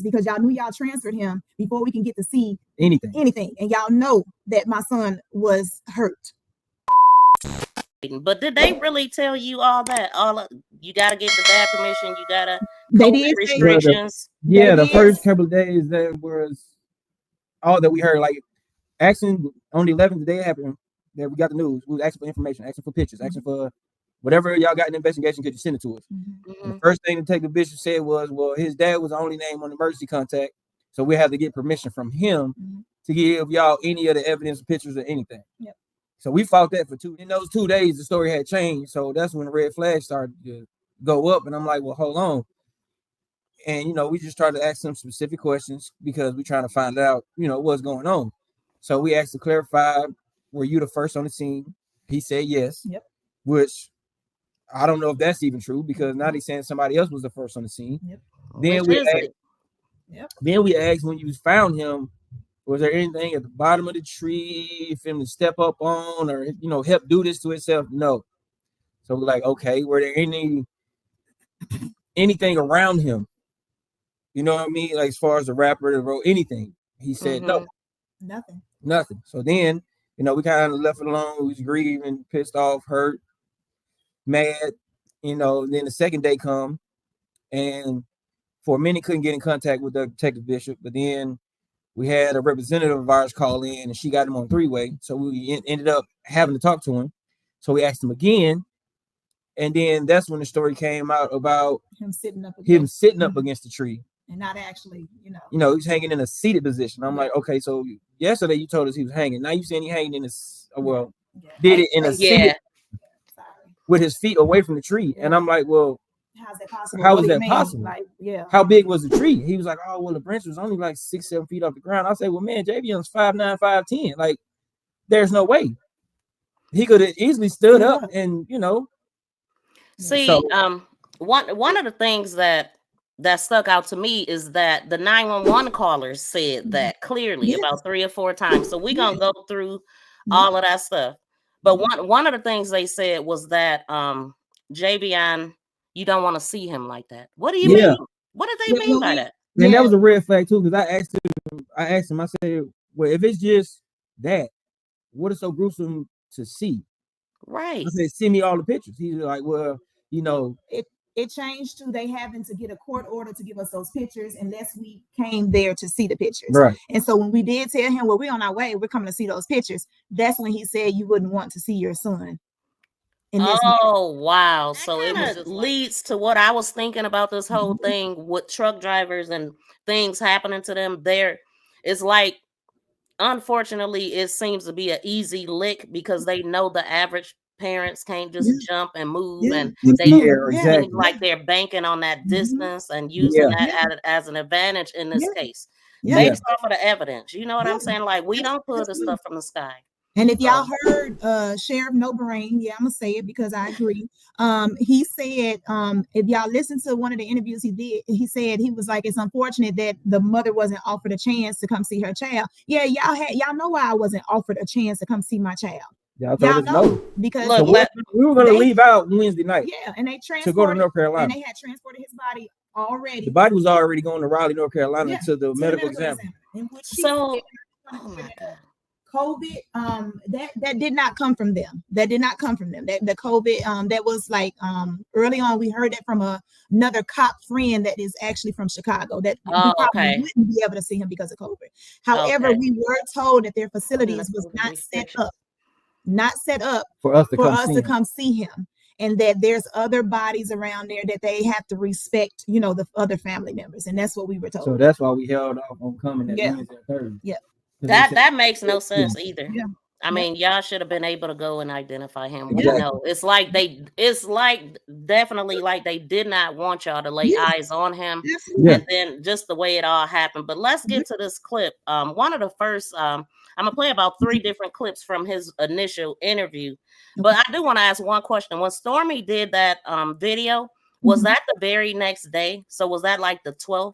because y'all knew y'all transferred him before we can get to see anything. And y'all know that my son was hurt. But did they really tell you all that? You got to get the dad permission. You got to they did restrictions. The first couple of days that was all that we heard. Like asking on the 11th, the day it happened, that we got the news. We was asking for information, asking for pictures, asking for whatever y'all got in the investigation. Could you send it to us? And the first thing Detective Bishop said was, "Well, his dad was the only name on the emergency contact, so we have to get permission from him to give y'all any of the evidence, pictures, or anything." Yep. So we fought that for in those 2 days, the story had changed. So that's when the red flag started to go up. And I'm like, well, hold on. And, we just tried to ask some specific questions because we're trying to find out, what's going on. So we asked to clarify, were you the first on the scene? He said yes. Yep. Which I don't know if that's even true because now he's saying somebody else was the first on the scene. Yep. Then we asked when you found him, was there anything at the bottom of the tree for him to step up on or, help do this to himself? No. So we're like, okay, were there anything around him? You know what I mean? Like as far as the rapper, the road, anything. He said no. Nothing. So then, we kind of left it alone. We was grieving, pissed off, hurt, mad. Then the second day come, and for a minute couldn't get in contact with the Detective Bishop, but then we had a representative of ours call in, and she got him on three-way. So we ended up having to talk to him. So we asked him again, and then that's when the story came out about him sitting up against the tree. And not actually, he's hanging in a seated position. I'm like, okay, so yesterday you told us he was hanging. Now you saying he hanging in did it in a seated with his feet away from the tree. And I'm like, well, how's that possible? How is that possible? Like, how big was the tree? He was like, oh, well, the branch was only like 6-7 feet off the ground. I say, well, man, Javion's 5'9", 5'10". Like, there's no way. He could have easily stood up and, See, one of the things that stuck out to me is that the 911 callers said that clearly about 3 or 4 times. So we're going to go through all of that stuff. But one of the things they said was that Javion, you don't want to see him like that. What do you mean? What did they mean by that? And that was a red flag too, because I asked him, I said, well, if it's just that, what is so gruesome to see? Right. I said, send me all the pictures. He's like, well, it changed to they having to get a court order to give us those pictures unless we came there to see the pictures. Right. And so when we did tell him, well, we're on our way, we're coming to see those pictures, that's when he said you wouldn't want to see your son. Oh, wow. So it leads to what I was thinking about this whole thing with truck drivers and things happening to them. It's like, unfortunately, it seems to be an easy lick because they know the average parents can't just jump and move, and they seem like they're banking on that distance and using that as an advantage in this case based off of the evidence. You know what I'm saying? Like, we don't pull the stuff from the sky. And if y'all heard Sheriff No Brain, I'm gonna say it because I agree. He said, if y'all listen to one of the interviews he did, he said he was like, it's unfortunate that the mother wasn't offered a chance to come see her child. Yeah, y'all know why I wasn't offered a chance to come see my child. Y'all know no. Because we were gonna leave out Wednesday night. Yeah, and they transported to go to North Carolina. And they had transported his body already. The body was already going to Raleigh, North Carolina to the medical examiner. So, oh my God. COVID, that did not come from them. That did not come from them. That the COVID, that was like early on. We heard that from another cop friend that is actually from Chicago. That we probably wouldn't be able to see him because of COVID. However, we were told that their facilities was not set up for us to come see him, and that there's other bodies around there that they have to respect. The other family members, and that's what we were told. So that's why we held off on coming that Wednesday and Thursday. Yeah. That makes no sense either. Yeah. I mean, y'all should have been able to go and identify him. It's like definitely like they did not want y'all to lay eyes on him. And then just the way it all happened. But let's get to this clip. One of the first, I'm gonna play about 3 different clips from his initial interview. But I do want to ask one question. When Stormy did that video, was that the very next day? So was that like the 12th?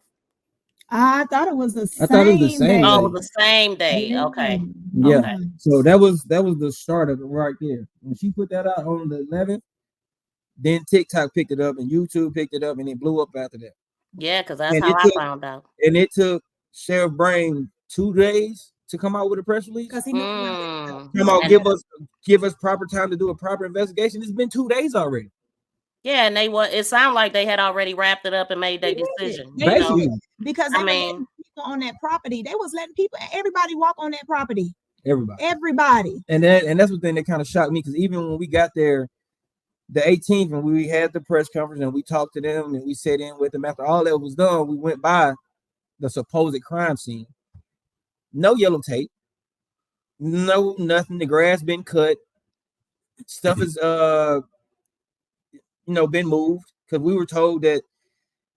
I thought it was the same day. Oh, the same day. Okay. Yeah. Okay. So that was the start of it right there. When she put that out on the 11th, then TikTok picked it up and YouTube picked it up, and it blew up after that. Yeah, because that's how I found out. And it took Sheriff Brain 2 days to come out with a press release. Because he knew come out, give us proper time to do a proper investigation. It's been 2 days already. Yeah, and it sounded like they had already wrapped it up and made their decision. Basically, because they were letting people on that property. They was letting everybody walk on that property. Everybody. And that's the thing that kind of shocked me, because even when we got there the 18th and we had the press conference and we talked to them and we sat in with them, after all that was done, we went by the supposed crime scene. No yellow tape. No nothing. The grass been cut. Stuff is been moved, because we were told that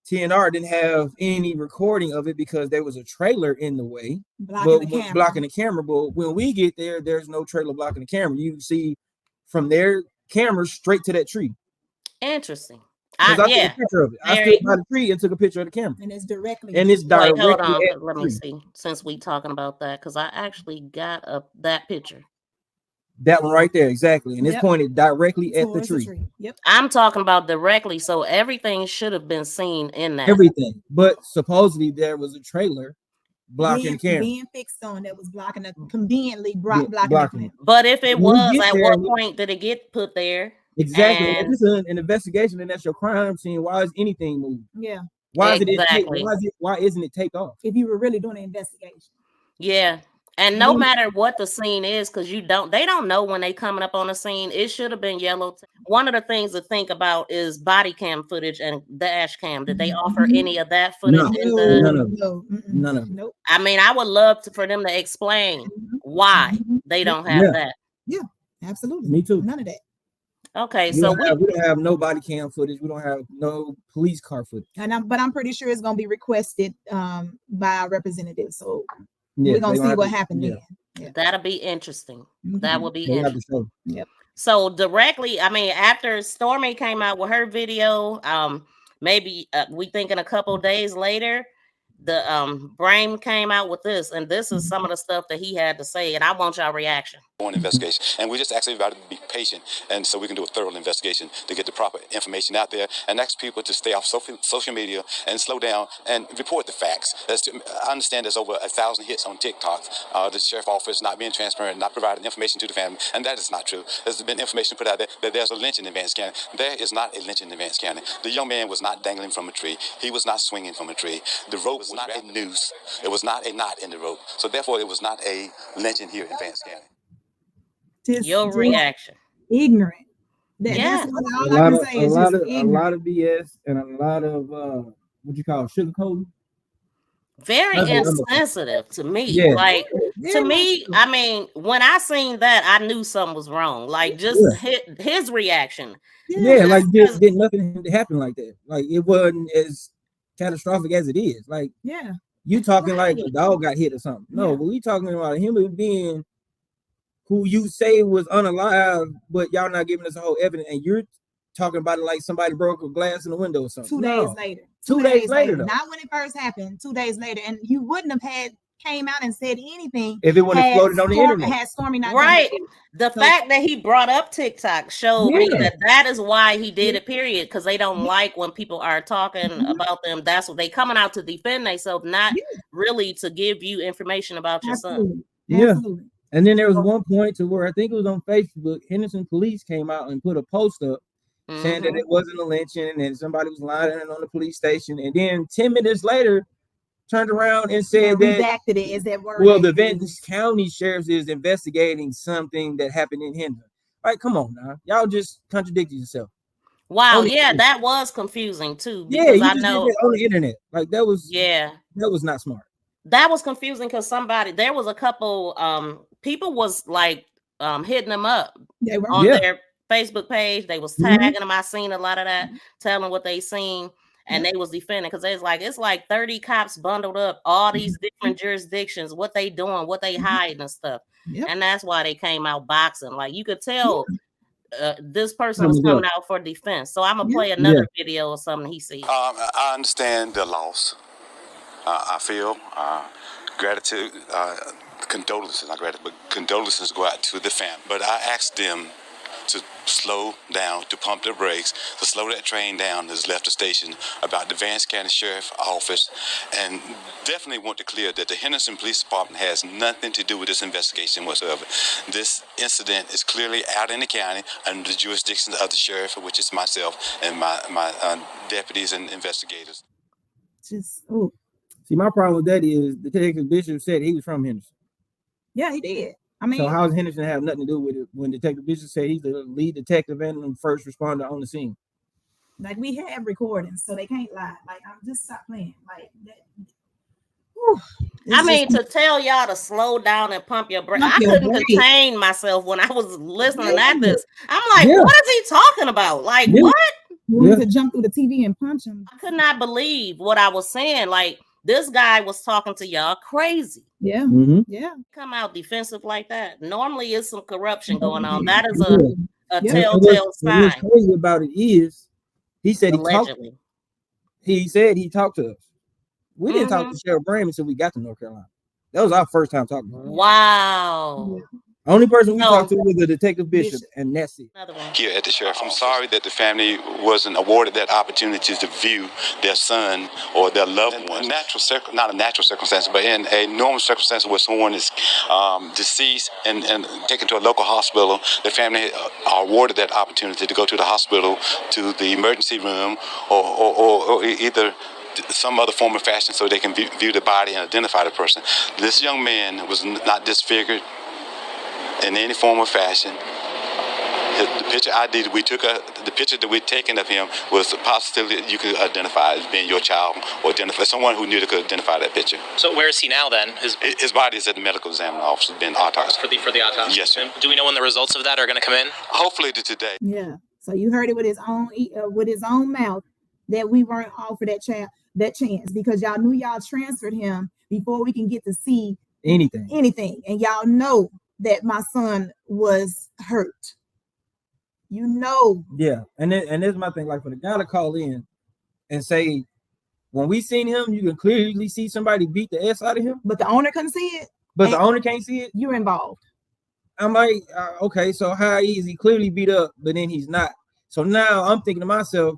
TNR didn't have any recording of it because there was a trailer in the way blocking the camera. But when we get there, there's no trailer blocking the camera. You can see from their camera straight to that tree. Interesting. I took a picture of it. I stood by the tree and took a picture of the camera. And it's directly. Wait, hold on. Let me see. Since we talking about that, because I actually got that picture. That one right there, exactly. And it's pointed directly at the tree. Yep. I'm talking about directly, so everything should have been seen in that. Everything. But supposedly there was a trailer blocking the camera. Being fixed on that was blocking it, conveniently blocking it. But if it was, at what point did it get put there? Exactly. If it's an investigation and that's your crime scene, why is anything moved? Yeah. Why isn't it taped off? If you were really doing an investigation. Yeah. And no matter what the scene is, because they don't know when they coming up on the scene, it should have been yellow. One of the things to think about is body cam footage and dash cam. Did they offer any of that footage? None of it. Nope. I mean, I would love for them to explain why they don't have that. Yeah, absolutely. Me too. None of that. Okay, we don't have no body cam footage. We don't have no police car footage. But I'm pretty sure it's going to be requested by our representatives. So we're going to see what happens then. Yeah. That'll be interesting. Mm-hmm. That will be interesting. Yep. So directly, I mean, after Stormy came out with her video, maybe we think in a couple days later, the Brain came out with this, and this is some of the stuff that he had to say, and I want y'all reaction. On investigation, and we just ask everybody to be patient, and so we can do a thorough investigation to get the proper information out there, and ask people to stay off social media and slow down and report the facts. I understand there's over 1,000 hits on TikTok. The sheriff office not being transparent, not providing information to the family, and that is not true. There's been information put out there that there's a lynching in Vance County. There is not a lynching in Vance County. The young man was not dangling from a tree. He was not swinging from a tree. The rope was not a noose. It was not a knot in the rope. So therefore, it was not a lynching here in Vance County. Your reaction. Ignorant. That's all I can say is a lot of BS and a lot of what you call sugarcoating. Very insensitive to me. Yeah. Like to me, I mean, when I seen that, I knew something was wrong. Like just his reaction. Yeah, like did nothing happen like that. Like it wasn't as catastrophic as it is. Like you talking like a dog got hit or something. No, but we talking about a human being who you say was unalive, but y'all not giving us a whole evidence, and you're talking about it like somebody broke a glass in the window or something. 2 days later. 2 days later, though. Not when it first happened. 2 days later, and you wouldn't have came out and said anything if it wouldn't have floated on the internet. Had Stormy not right. The fact that he brought up TikTok showed me that is why he did it. Period, because they don't like when people are talking about them. That's what they coming out to defend themselves, not really to give you information about your son. Absolutely. And then there was one point to where I think it was on Facebook, Henderson police came out and put a post up saying that it wasn't a lynching and somebody was lying on the police station. And then 10 minutes later, turned around and said that redacted it. Is that word? Well, the Vance County Sheriff is investigating something that happened in Henderson. All right, come on now. Y'all just contradicted yourself. Wow, that was confusing too. Yeah, you just did that on the internet. Like that was not smart. That was confusing because there was a couple people was like hitting them up on their Facebook page. They was tagging them. I seen a lot of that, telling what they seen, and they was defending because it's like 30 cops bundled up, all these different jurisdictions, what they doing, what they hiding and stuff. And that's why they came out boxing. Like you could tell this person was coming out for defense. So I'm gonna play another video or something he said. I understand the loss. I feel gratitude, condolences, not gratitude, but condolences go out to the family. But I asked them to slow down, to pump their brakes, to slow that train down that's left the station, about the Vance County Sheriff's Office, and definitely want to clear that the Henderson Police Department has nothing to do with this investigation whatsoever. This incident is clearly out in the county under the jurisdiction of the sheriff, which is myself and my deputies and investigators. See, my problem with that is Detective Bishop said he was from Henderson. Yeah, he did. I mean, so how does Henderson have nothing to do with it when Detective Bishop said he's the lead detective and the first responder on the scene? Like, we have recordings, so they can't lie. Like, I'm just stop playing. Like that. I mean, to tell y'all to slow down and pump your brakes. I couldn't contain myself when I was listening at this. I'm like, what is he talking about? Like, what? You wanted to jump through the TV and punch him. I could not believe what I was saying. Like, this guy was talking to y'all crazy. Yeah. Yeah. Come out defensive like that. Normally, it's some corruption going on. That is a telltale sign. What's crazy about it is, he said allegedly. He said he talked to us. We didn't talk to Sheriff Bram until we got to North Carolina. That was our first time talking to him. Wow. Yeah. Only person we talked to was the Detective Bishop, and that's it. Here at the sheriff, I'm sorry that the family wasn't awarded that opportunity to view their son or their loved one. Not a natural circumstance, but in a normal circumstance where someone is deceased and taken to a local hospital, the family are awarded that opportunity to go to the hospital, to the emergency room, or either some other form of fashion so they can view the body and identify the person. This young man was not disfigured in any form of fashion. The picture ID that we took, the picture that we'd taken of him was a possibility you could identify as being your child or identify someone who knew that could identify that picture. So where is he now then? His body is at the medical examining office, being autopsy. For the autopsy? Yes, sir. Do we know when the results of that are going to come in? Hopefully today. Yeah. So you heard it with his own mouth that we weren't offered that chance because y'all knew y'all transferred him before we can get to see anything. And y'all know that my son was hurt. You know. Yeah, and that's my thing. Like, for the guy to call in and say, when we seen him, you can clearly see somebody beat the S out of him. But the owner couldn't see it. But the owner can't see it. You're involved. I'm like, okay, so how is he clearly beat up, but then he's not? So now I'm thinking to myself,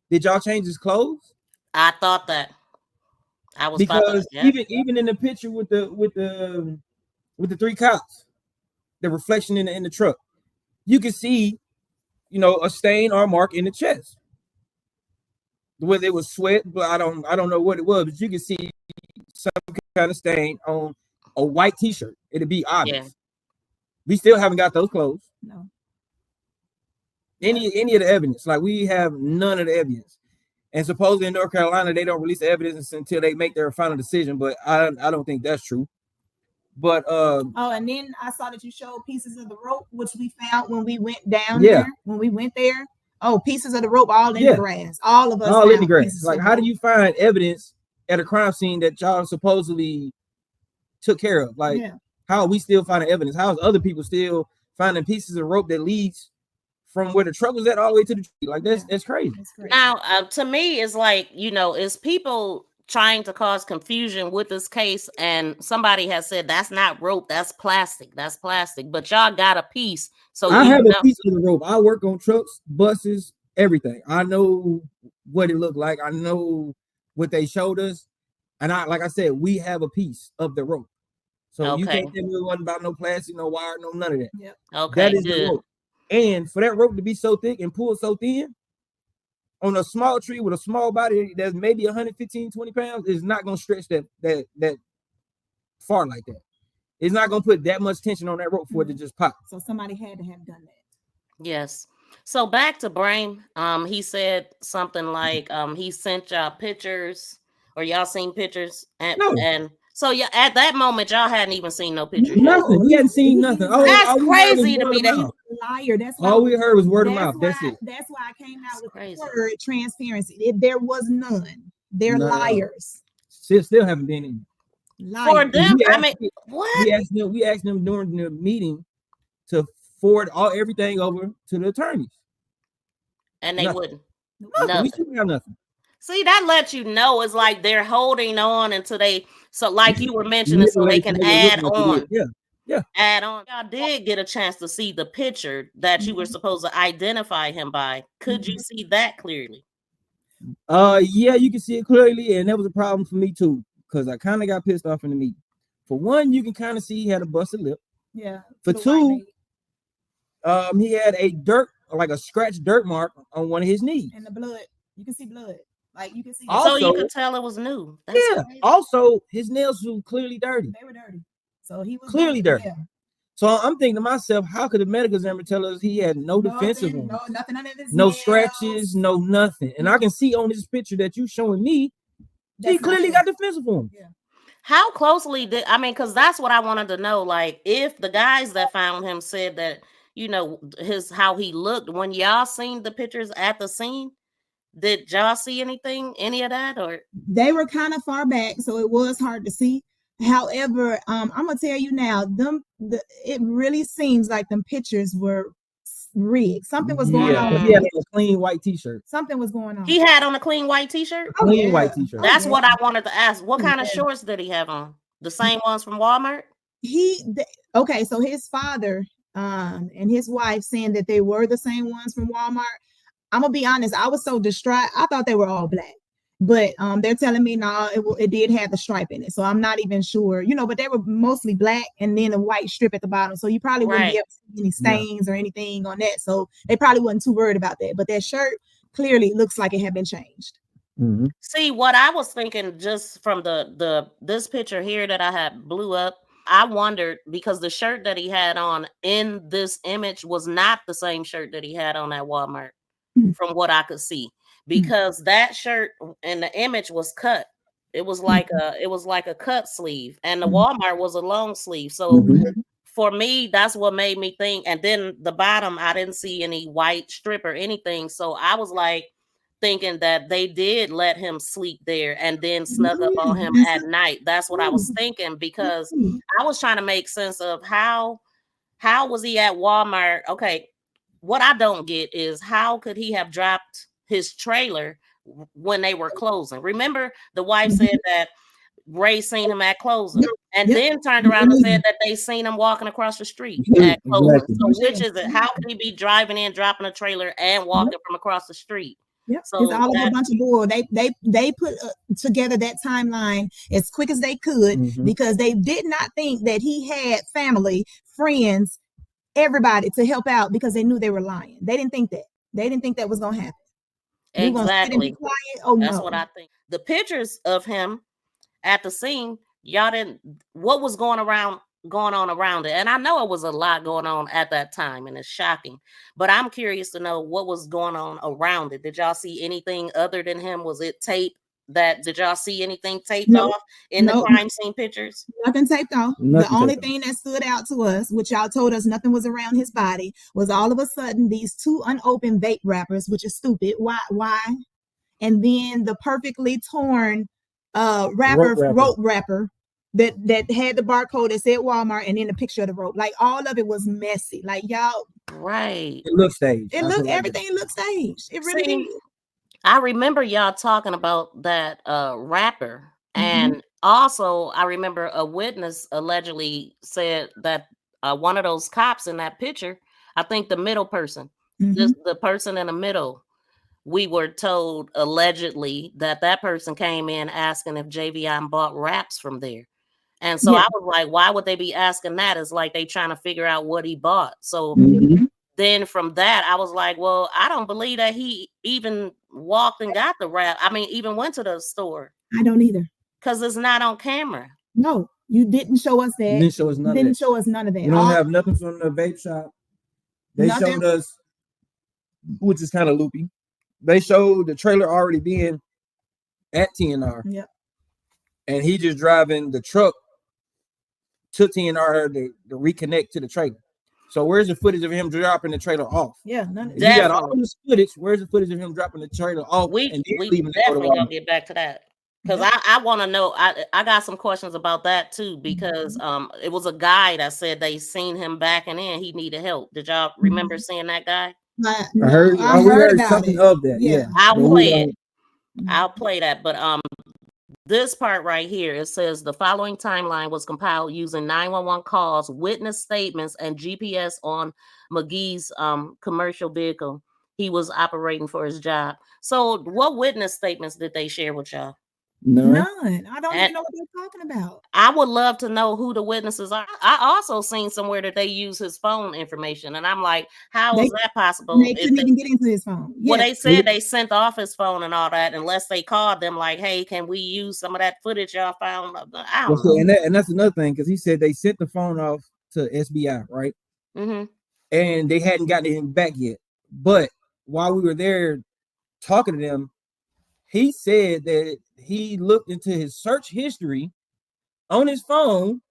did y'all change his clothes? I thought that. I was because even in the picture with the three cops, the reflection in the truck, you can see, a stain or a mark in the chest. Whether it was sweat, but I don't know what it was, but you can see some kind of stain on a white t-shirt. It'd be obvious. Yeah. We still haven't got those clothes. No. Any of the evidence, like we have none of the evidence. And supposedly in North Carolina, they don't release the evidence until they make their final decision, but I don't think that's true. But and then I saw that you showed pieces of the rope, which we found when we went down there. When we went there, pieces of the rope all in the grass. All of us all in the grass. Like, how do you find evidence at a crime scene that y'all supposedly took care of? Like, how are we still finding evidence? How is other people still finding pieces of rope that leads from where the truck was at all the way to the tree? Like, that's crazy. Now, to me, it's like, it's people trying to cause confusion with this case, and somebody has said that's not rope, that's plastic. But y'all got a piece. So I have a piece of the rope. I work on trucks, buses, everything. I know what it looked like. I know what they showed us, and like I said, we have a piece of the rope. So you can't tell me it wasn't about no plastic, no wire, no none of that. Yep. Okay, that is the rope. And for that rope to be so thick and pulled so thin on a small tree with a small body that's maybe 115, 20 pounds, is not going to stretch that far like that. It's not going to put that much tension on that rope for it to just pop. So somebody had to have done that. Yes. So back to Brain. He said something like he sent y'all pictures, or y'all seen pictures, and so at that moment y'all hadn't even seen no pictures. Nothing. We hadn't seen nothing. That's crazy to me. That he's a liar. That's all we heard was word of mouth. That's it. That's why I came out with the word transparency. There was none. They're liars. Still haven't been in. For them, what? We asked them during the meeting to forward everything over to the attorneys, and they wouldn't. Nothing. We still have nothing. See, that lets you know it's like they're holding on until they, so like you were mentioning, so they can add on. add on. Y'all did get a chance to see the picture that you were supposed to identify him by. Could you see that clearly? Yeah, you can see it clearly, and that was a problem for me too, because I kind of got pissed off in the meeting. For one, you can kind of see he had a busted lip. Yeah. For two, he had a scratched dirt mark on one of his knees. And the blood, you can see blood. Like you can see. Also, so you could tell it was new. That's crazy. Also, his nails were clearly dirty. They were dirty. So he was clearly dirty. Yeah. So I'm thinking to myself, how could the medical examiner tell us he had no defensive wounds, nothing under his no nails. scratches, no nothing? And I can see on this picture that you showing me, he clearly got defensive wounds. Yeah. How closely did because that's what I wanted to know. Like, if the guys that found him said that, how he looked when y'all seen the pictures at the scene, did y'all see any of that? Or they were kind of far back, so it was hard to see. However, I'm gonna tell you now, it really seems like them pictures were rigged. Something was going on. He had a clean white t-shirt. Something was going on. He had on a clean white t-shirt. Clean white t-shirt. That's what I wanted to ask. What kind of shorts did he have on? The same ones from Walmart? Okay, so his father and his wife saying that they were the same ones from Walmart. I'm gonna be honest, I was so distraught. I thought they were all black. But they're telling me no, it did have the stripe in it. So I'm not even sure, but they were mostly black and then a white strip at the bottom. So you probably wouldn't be able to see any stains or anything on that. So they probably wasn't too worried about that. But that shirt clearly looks like it had been changed. Mm-hmm. See, what I was thinking just from this picture here that I had blew up, I wondered because the shirt that he had on in this image was not the same shirt that he had on at Walmart, from what I could see. Because that shirt in the image was cut. It was like a cut sleeve, and the Walmart was a long sleeve. So for me, that's what made me think. And then the bottom, I didn't see any white strip or anything. So I was like thinking that they did let him sleep there and then snug up on him at night. That's what I was thinking, because I was trying to make sense of how was he at Walmart? Okay, what I don't get is how could he have dropped his trailer when they were closing? Remember, the wife said that Ray seen him at closing, and then turned around and said that they seen him walking across the street at closing. Exactly. So which is it? How could he be driving in, dropping a trailer, and walking from across the street? Yep. So it's all of a bunch of bull. They put together that timeline as quick as they could because they did not think that he had family, friends, everybody to help out, because they knew they were lying. They didn't think that. They didn't think that was going to happen. Exactly. Oh, that's what I think. The pictures of him at the scene, y'all didn't. What was going on around it? And I know it was a lot going on at that time, and it's shocking. But I'm curious to know what was going on around it. Did y'all see anything other than him? Was it tape? Did y'all see anything taped off in the crime scene pictures? Nothing taped off. The only thing that stood out to us, which y'all told us nothing was around his body, was all of a sudden these 2 unopened vape wrappers, which is stupid. Why? And then the perfectly torn rope wrapper that had the barcode that said Walmart, and then the picture of the rope. Like, all of it was messy. Like, y'all. Right. It looked staged. Everything looked staged. It really did. I remember y'all talking about that rapper. And also I remember a witness allegedly said that one of those cops in that picture, I think the middle person, just the person in the middle, we were told allegedly that person came in asking if Javion bought wraps from there. And so I was like, why would they be asking that? It's like they trying to figure out what he bought. So then from that, I was like, well, I don't believe that he even walked and got the wrap. I mean, even went to the store. I don't either. Because it's not on camera. No, you didn't show us that. You didn't show us none of that. You don't have nothing from the vape shop. They showed us, which is kind of loopy. They showed the trailer already being at TNR. Yep. And he just driving the truck to TNR to reconnect to the trailer. So where's the footage of him dropping the trailer off? Yeah, none of it. You got all this footage. Where's the footage of him dropping the trailer off? We definitely gonna get back to that, because I want to know. I got some questions about that too, because it was a guy that said they seen him backing in. He needed help. Did y'all remember seeing that guy? I heard something of that. Yeah. I'll play it. I'll play that. But this part right here, it says the following timeline was compiled using 911 calls, witness statements, and GPS on Magee's commercial vehicle he was operating for his job. So what witness statements did they share with y'all? None. I don't even know what they're talking about. I would love to know who the witnesses are. I also seen somewhere that they use his phone information, and I'm like, how is that possible? They couldn't even get into his phone. Well, they said they sent off his phone and all that, unless they called them like, hey, can we use some of that footage y'all found? I don't know. And that's another thing, because he said they sent the phone off to SBI, right? Mm-hmm. And they hadn't gotten it back yet. But while we were there talking to them, he said that he looked into his search history on his phone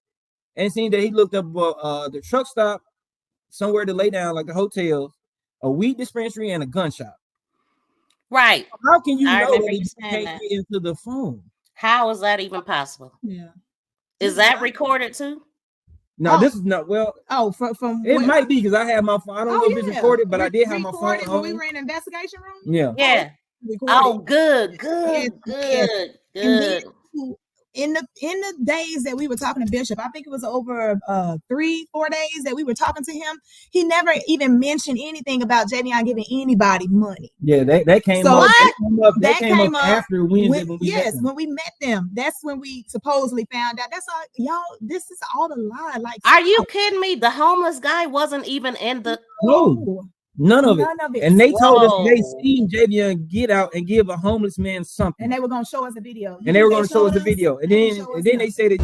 and seen that he looked up the truck stop, somewhere to lay down, like the hotels, a weed dispensary, and a gun shop. Right. How can you know that he can't get into the phone? How is that even possible? Yeah. Is that recorded too? No, this is not. Well, from it might be, because I have my phone. I don't know if it's recorded, but I did have my phone when we were in the investigation room. Yeah. Yeah. Oh, good. In the days that we were talking to Bishop, I think it was over 3-4 days that we were talking to him. He never even mentioned anything about Javion giving anybody money. Yeah, that came up. That came up after Wednesday when we met them. That's when we supposedly found out. That's all, y'all. This is all a lie. Like, are you kidding me? The homeless guy wasn't even in the. No. None of it. And they told us they seen Javion get out and give a homeless man something. And they were going to show us a video. And they said that